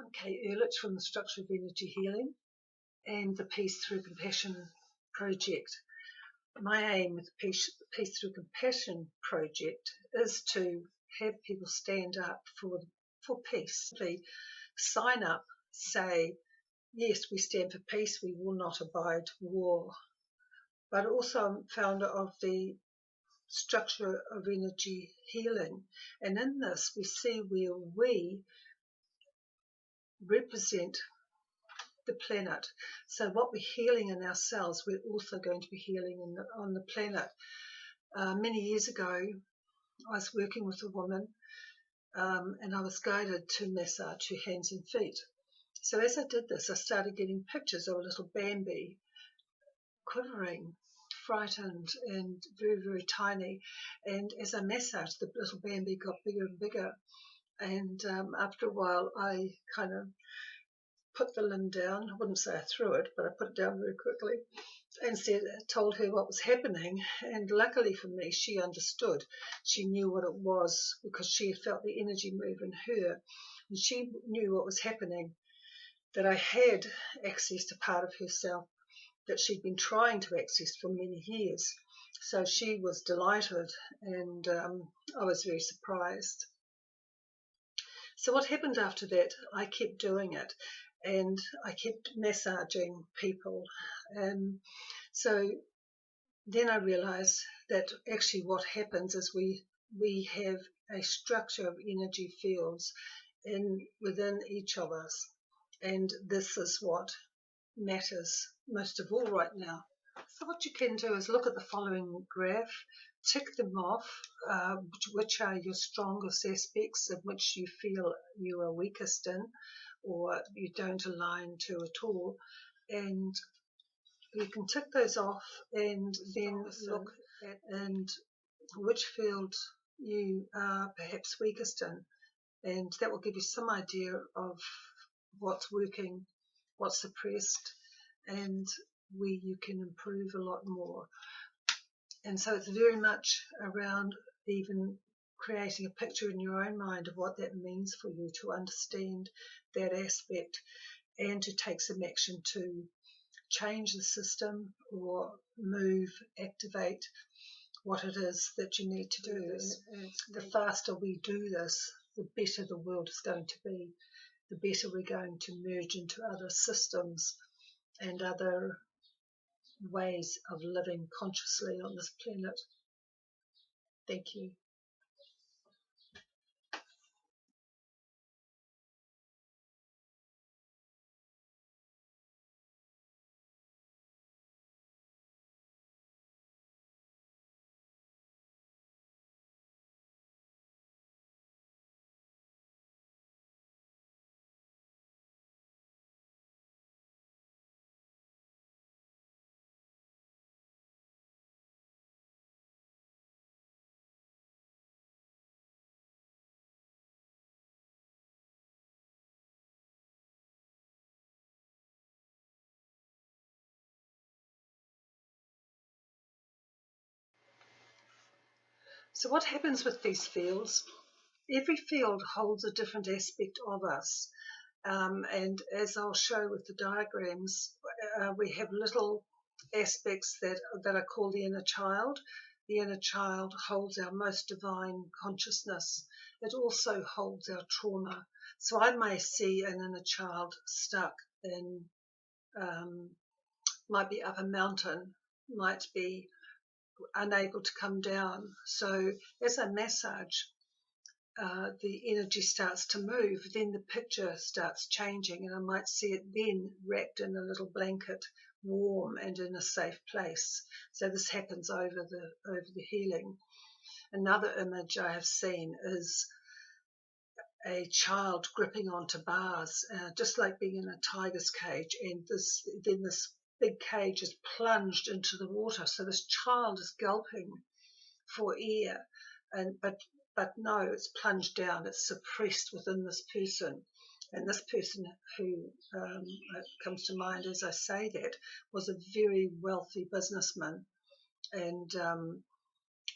I'm Kate Urlich from the Structure of Energy Healing and the Peace Through Compassion project. My aim with the Peace Through Compassion project is to have people stand up for peace. Simply sign up, say, yes, we stand for peace, we will not abide war. But also I'm founder of the Structure of Energy Healing, and in this we see where we represent the planet. So what we're healing in ourselves, we're also going to be healing on the planet. Many years ago, I was working with a woman and I was guided to massage her hands and feet. So as I did this, I started getting pictures of a little Bambi quivering, frightened and very, very tiny. And as I massaged, the little Bambi got bigger and bigger. And after a while, I kind of put the limb down. I wouldn't say I threw it, but I put it down very quickly and told her what was happening. And luckily for me, she understood. She knew what it was because she had felt the energy move in her. And she knew what was happening, that I had accessed a part of herself that she'd been trying to access for many years. So she was delighted, and I was very surprised. So what happened after that, I kept doing it and I kept massaging people. So then I realized that actually what happens is we have a structure of energy fields within each of us. And this is what matters most of all right now. So what you can do is look at the following graph, tick them off, which are your strongest aspects of which you feel you are weakest in or you don't align to at all. And you can tick those off and then look at and which field you are perhaps weakest in. And that will give you some idea of what's working, what's suppressed, and where you can improve a lot more. And so it's very much around even creating a picture in your own mind of what that means for you to understand that aspect and to take some action to change the system or move, activate what it is that you need to do. The faster we do this, the better the world is going to be, the better we're going to merge into other systems and other ways of living consciously on this planet. Thank you. So what happens with these fields? Every field holds a different aspect of us. And as I'll show with the diagrams, we have little aspects that are called the inner child. The inner child holds our most divine consciousness. It also holds our trauma. So I may see an inner child stuck in, might be up a mountain, might be unable to come down. So as I massage, the energy starts to move, then the picture starts changing, and I might see it then wrapped in a little blanket, warm and in a safe place. So this happens over the healing. Another image I have seen is a child gripping onto bars, just like being in a tiger's cage, and then this big cage is plunged into the water. So this child is gulping for air, but no, it's plunged down, it's suppressed within this person. And this person who comes to mind as I say that was a very wealthy businessman. And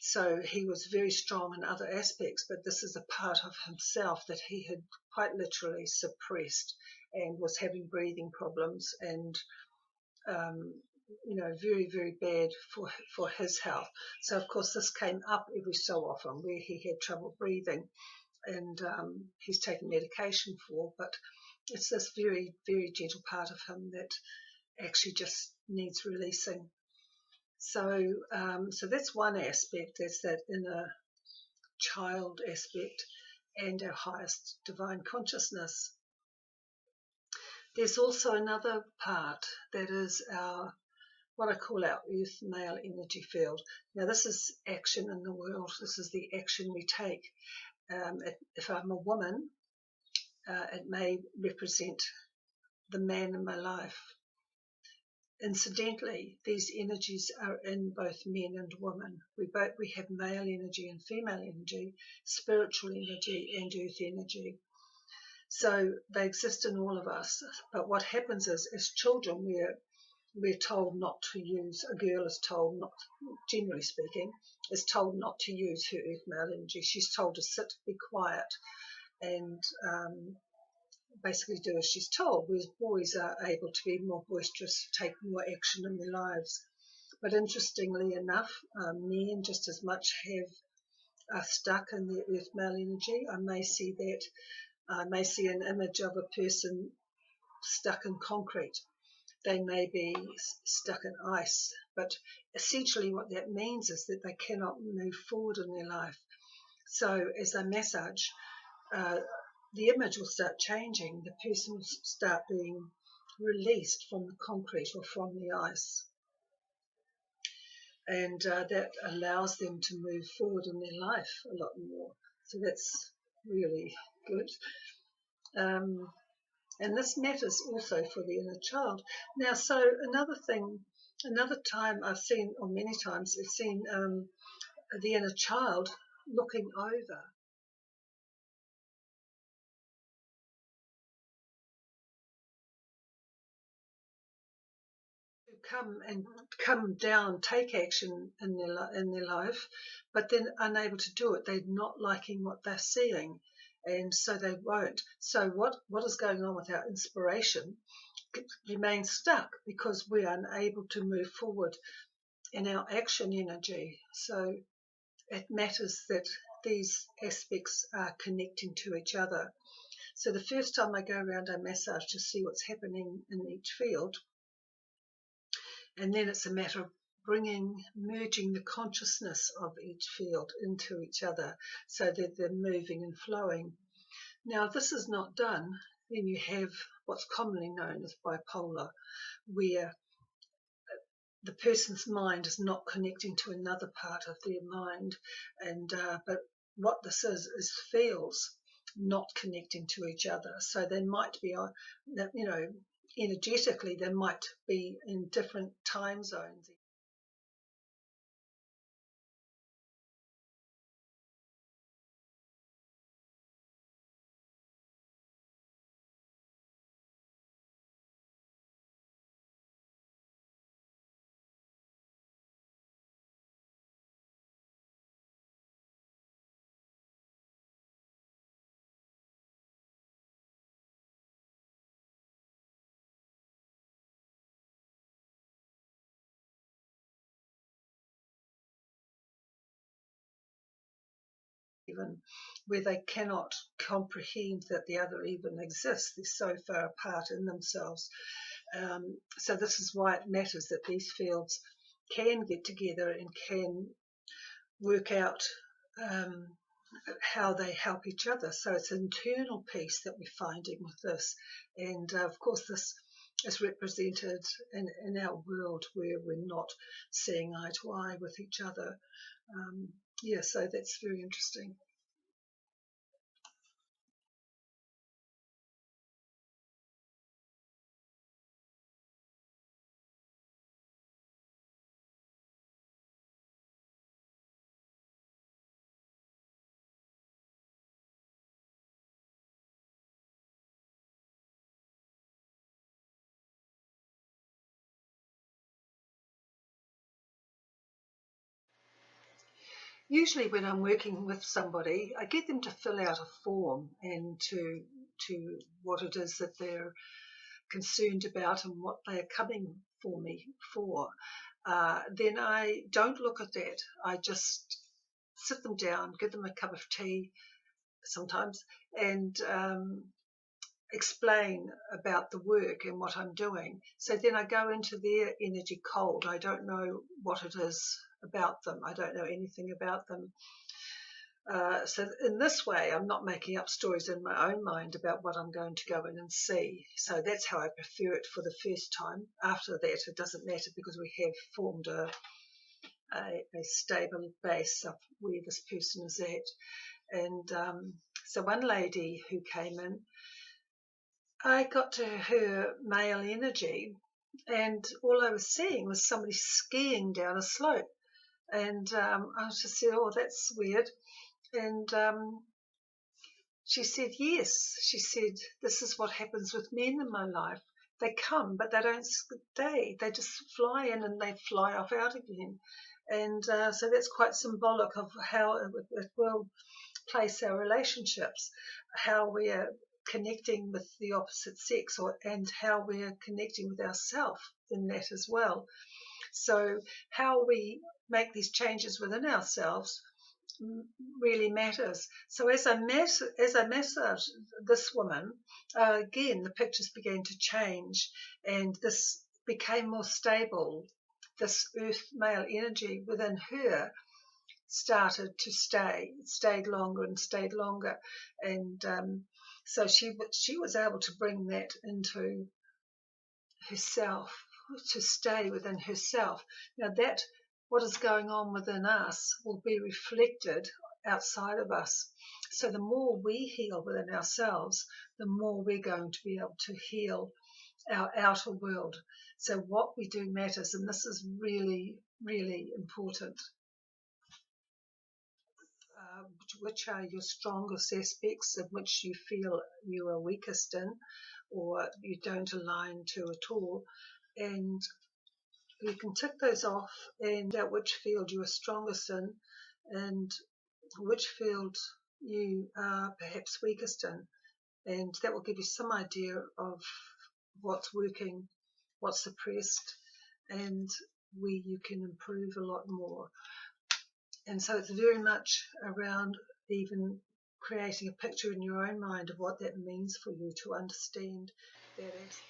So he was very strong in other aspects, but this is a part of himself that he had quite literally suppressed and was having breathing problems and um, very, very bad for his health. So of course this came up every so often where he had trouble breathing, and he's taken medication for, but it's this very, very gentle part of him that actually just needs releasing. So that's one aspect. That's that inner child aspect and our highest divine consciousness. There's also another part that is our what I call our earth male energy field. Now this is action in the world. This is the action we take. If I'm a woman, it may represent the man in my life. Incidentally, these energies are in both men and women. We have male energy and female energy, spiritual energy and earth energy. So they exist in all of us. But what happens is, as children, we're told not to use. A girl is told not, generally speaking, is told not to use her earth male energy. She's told to sit, be quiet, and basically do as she's told, whereas boys are able to be more boisterous, take more action in their lives. But interestingly enough, men just as much are stuck in their earth male energy. I may see an image of a person stuck in concrete. They may be stuck in ice, but essentially what that means is that they cannot move forward in their life. So as I massage, the image will start changing. The person will start being released from the concrete or from the ice. And that allows them to move forward in their life a lot more. So that's really good. And this matters also for the inner child. Now, so another time I've seen, or many times I've seen the inner child looking over. Come down, take action in their life, but then unable to do it. They're not liking what they're seeing, and so they won't. So what is going on with our inspiration remains stuck because we are unable to move forward in our action energy. So it matters that these aspects are connecting to each other. So the first time I go around, I massage to see what's happening in each field. And then it's a matter of merging the consciousness of each field into each other so that they're moving and flowing. Now, if this is not done, then you have what's commonly known as bipolar, where the person's mind is not connecting to another part of their mind, and but what this is fields not connecting to each other. So they might be, energetically, they might be in different time zones. Even where they cannot comprehend that the other even exists. They're so far apart in themselves. So this is why it matters that these fields can get together and can work out how they help each other. So it's an internal piece that we're finding with this. And of course, this is represented in our world where we're not seeing eye to eye with each other. So that's very interesting. Usually when I'm working with somebody, I get them to fill out a form and to what it is that they're concerned about and what they are coming for me for. Then I don't look at that. I just sit them down, give them a cup of tea sometimes, and explain about the work and what I'm doing. So then I go into their energy cold. I don't know what it is about them. I don't know anything about them. So in this way, I'm not making up stories in my own mind about what I'm going to go in and see. So that's how I prefer it for the first time. After that, it doesn't matter because we have formed a stable base of where this person is at. And so one lady who came in, I got to her male energy, and all I was seeing was somebody skiing down a slope. And I just said, "Oh, that's weird." And she said, "Yes." She said, "This is what happens with men in my life. They come, but they don't stay. They just fly in and they fly off out again." And so that's quite symbolic of how it will place our relationships, how we are connecting with the opposite sex, and how we are connecting with ourselves in that as well. So how we make these changes within ourselves really matters. So as I massaged this woman, again the pictures began to change, and this became more stable. This earth male energy within her started to stayed longer and stayed longer, and so she was able to bring that into herself, to stay within herself. Now that what is going on within us will be reflected outside of us. So the more we heal within ourselves, the more we're going to be able to heal our outer world. So what we do matters, and this is really, really important. Which are your strongest aspects and which you feel you are weakest in or you don't align to at all. And you can tick those off and out which field you are strongest in and which field you are perhaps weakest in. And that will give you some idea of what's working, what's suppressed, and where you can improve a lot more. And so it's very much around even creating a picture in your own mind of what that means for you to understand that aspect.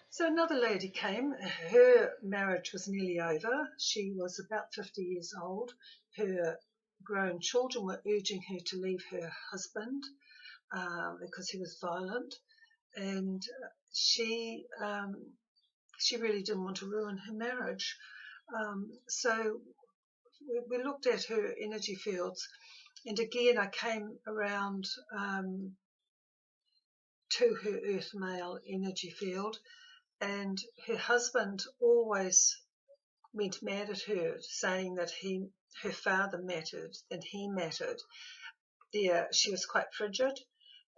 So another lady came. Her marriage was nearly over. She was about 50 years old. Her grown children were urging her to leave her husband because he was violent, and she really didn't want to ruin her marriage. So we looked at her energy fields, and again I came around to her earth male energy field, and her husband always went mad at her, saying that her father mattered and he mattered. She was quite frigid,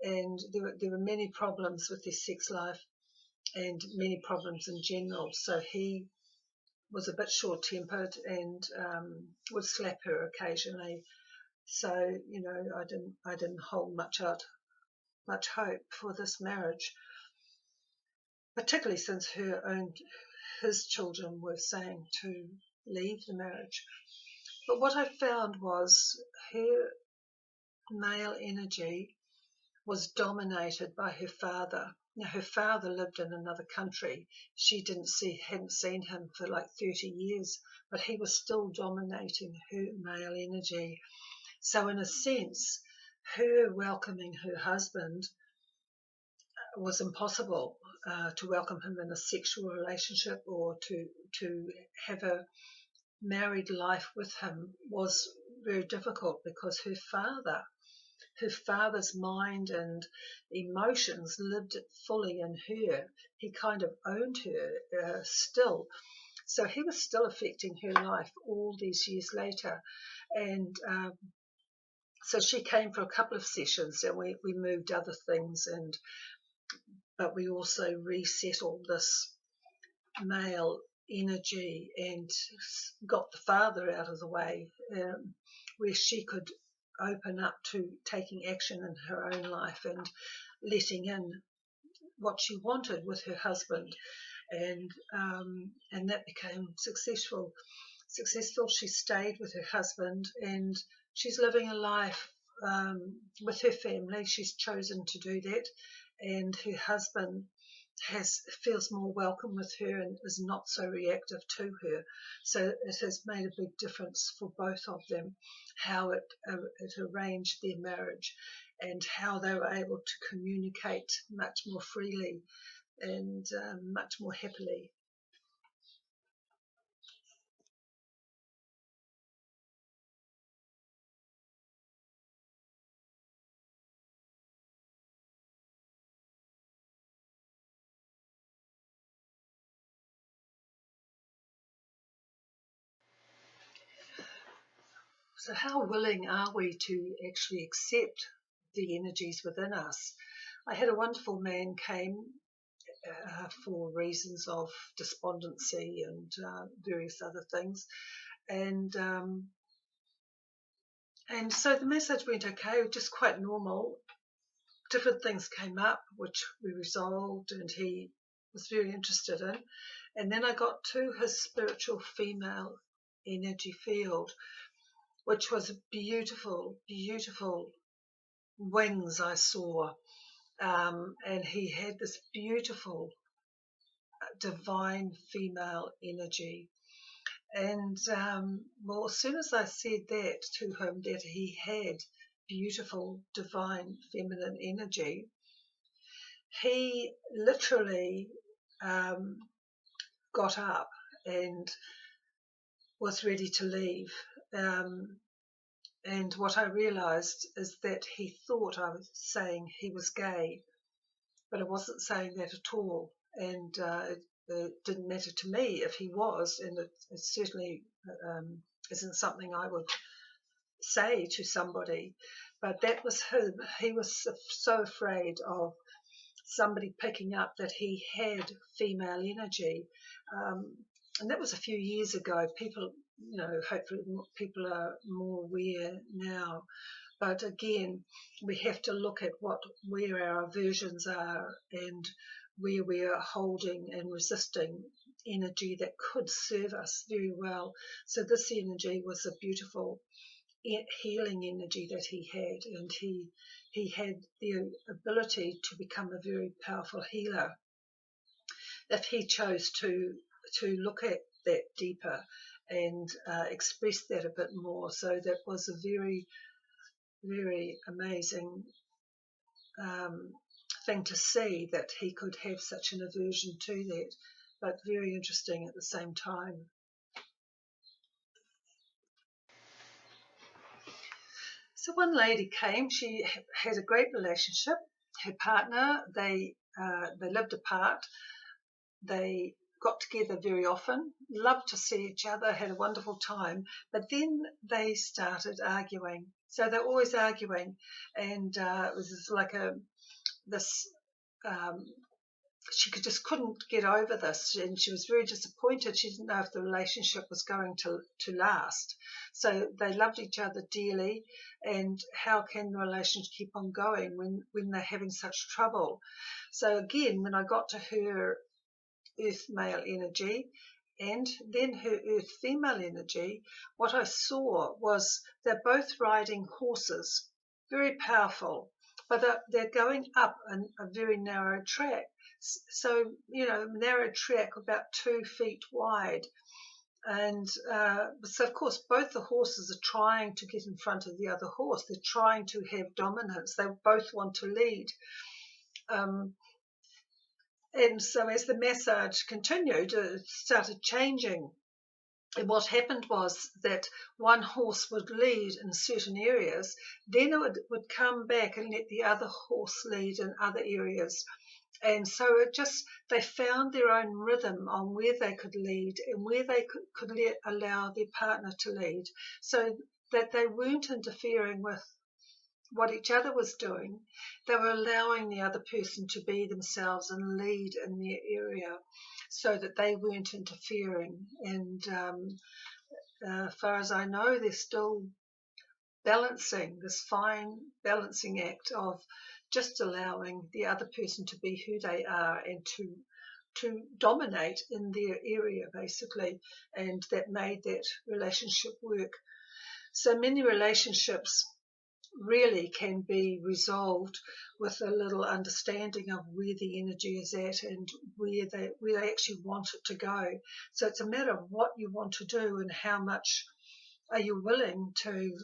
and there were many problems with their sex life and many problems in general. So he was a bit short-tempered and would slap her occasionally. So I didn't hold much hope for this marriage, particularly since his children were saying to leave the marriage. But what I found was her male energy was dominated by her father. Now her father lived in another country. She hadn't seen him for like 30 years, but he was still dominating her male energy. So in a sense, her welcoming her husband was impossible. To welcome him in a sexual relationship or to have a married life with him was very difficult because her father's mind and emotions lived fully in her. He kind of owned her still. So he was still affecting her life all these years later. And so she came for a couple of sessions and we moved other things, but we also resettled this male energy and got the father out of the way, where she could open up to taking action in her own life and letting in what she wanted with her husband, and that became successful. She stayed with her husband, and she's living a life with her family. She's chosen to do that, and her husband feels more welcome with her and is not so reactive to her. So it has made a big difference for both of them, how it arranged their marriage and how they were able to communicate much more freely and much more happily. So how willing are we to actually accept the energies within us? I had a wonderful man came for reasons of despondency and various other things, and and so the message went okay, just quite normal. Different things came up which we resolved, and he was very interested in. And then I got to his spiritual female energy field, which was beautiful, beautiful wings I saw. And he had this beautiful divine female energy. And well, as soon as I said that to him, that he had beautiful divine feminine energy, he literally um, got up and was ready to leave. Um, and what I realised is that he thought I was saying he was gay, but I wasn't saying that at all. And it didn't matter to me if he was, and it certainly isn't something I would say to somebody. But that was him. He was so afraid of somebody picking up that he had female energy. Um, and that was a few years ago. People, hopefully people are more aware now. But again, we have to look at where our aversions are and where we are holding and resisting energy that could serve us very well. So this energy was a beautiful healing energy that he had, and he had the ability to become a very powerful healer if he chose to look at that deeper and express that a bit more. So that was a very, very amazing um, thing to see, that he could have such an aversion to that, but very interesting at the same time. So one lady came. She had a great relationship. Her partner, they lived apart. They got together very often, loved to see each other, had a wonderful time. But then they started arguing. So they're always arguing, and it was like this. Um, she couldn't get over this, and she was very disappointed. She didn't know if the relationship was going to last. So they loved each other dearly, and how can the relationship keep on going when they're having such trouble? So again, when I got to her earth male energy and then her earth female energy, what I saw was they're both riding horses, very powerful, but they're going up a very narrow track. So, narrow track about 2 feet wide. And so, of course, both the horses are trying to get in front of the other horse. They're trying to have dominance. They both want to lead. Um, and so as the massage continued, it started changing. And what happened was that one horse would lead in certain areas, then it would come back and let the other horse lead in other areas. And so they found their own rhythm on where they could lead and where they could allow their partner to lead, so that they weren't interfering with what each other was doing, they were allowing the other person to be themselves and lead in their area so that they weren't interfering. And as far as I know, they're still balancing this fine balancing act of just allowing the other person to be who they are and to dominate in their area, basically, and that made that relationship work. So many relationships really can be resolved with a little understanding of where the energy is at and where they actually want it to go. So it's a matter of what you want to do and how much are you willing to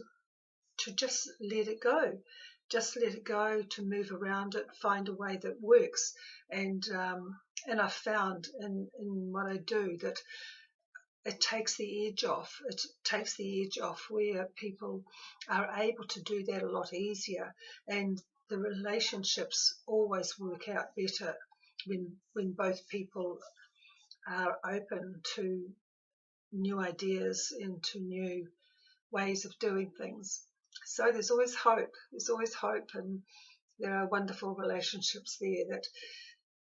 just let it go. Just let it go, to move around it, find a way that works. And I've found in what I do that it takes the edge off. It takes the edge off where people are able to do that a lot easier, and the relationships always work out better when both people are open to new ideas and to new ways of doing things. So there's always hope. There's always hope, and there are wonderful relationships there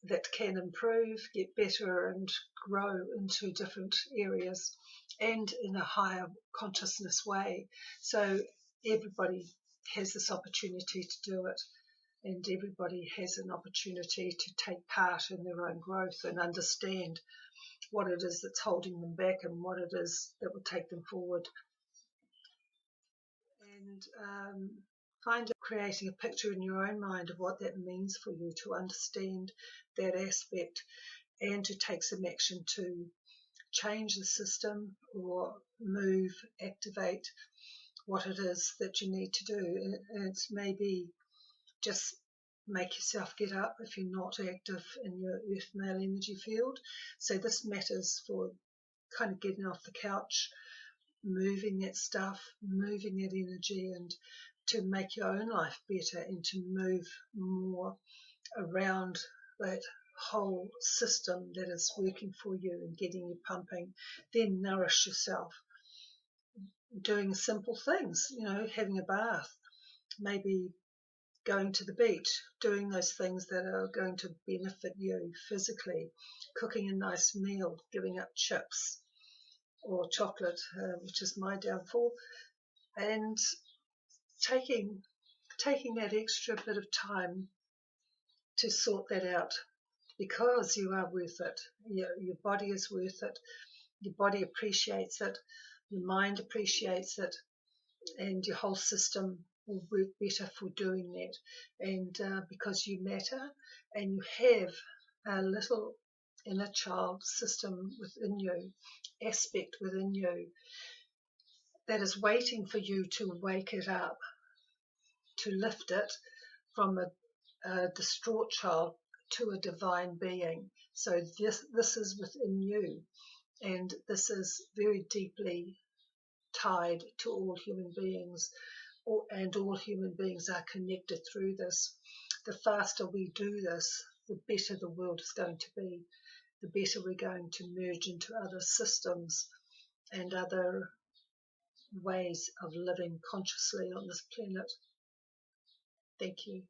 that can improve, get better, and grow into different areas and in a higher consciousness way. So everybody has this opportunity to do it, and everybody has an opportunity to take part in their own growth and understand what it is that's holding them back and what it is that will take them forward. And find out creating a picture in your own mind of what that means for you to understand that aspect and to take some action to change the system or move, activate what it is that you need to do. And it's maybe just make yourself get up if you're not active in your earth male energy field. So this matters for kind of getting off the couch, moving that stuff, moving that energy, and to make your own life better and to move more around that whole system that is working for you and getting you pumping. Then nourish yourself, doing simple things, having a bath, maybe going to the beach, doing those things that are going to benefit you physically, cooking a nice meal, giving up chips or chocolate, which is my downfall, and taking that extra bit of time to sort that out, because you are worth it. Your body is worth it. Your body appreciates it. Your mind appreciates it, and your whole system will work better for doing that. And because you matter, and you have a little inner child system within you, aspect within you, that is waiting for you to wake it up, to lift it from a distraught child to a divine being. So this is within you, and this is very deeply tied to all human beings, and all human beings are connected through this. The faster we do this, the better the world is going to be, the better we're going to merge into other systems and other ways of living consciously on this planet. Thank you.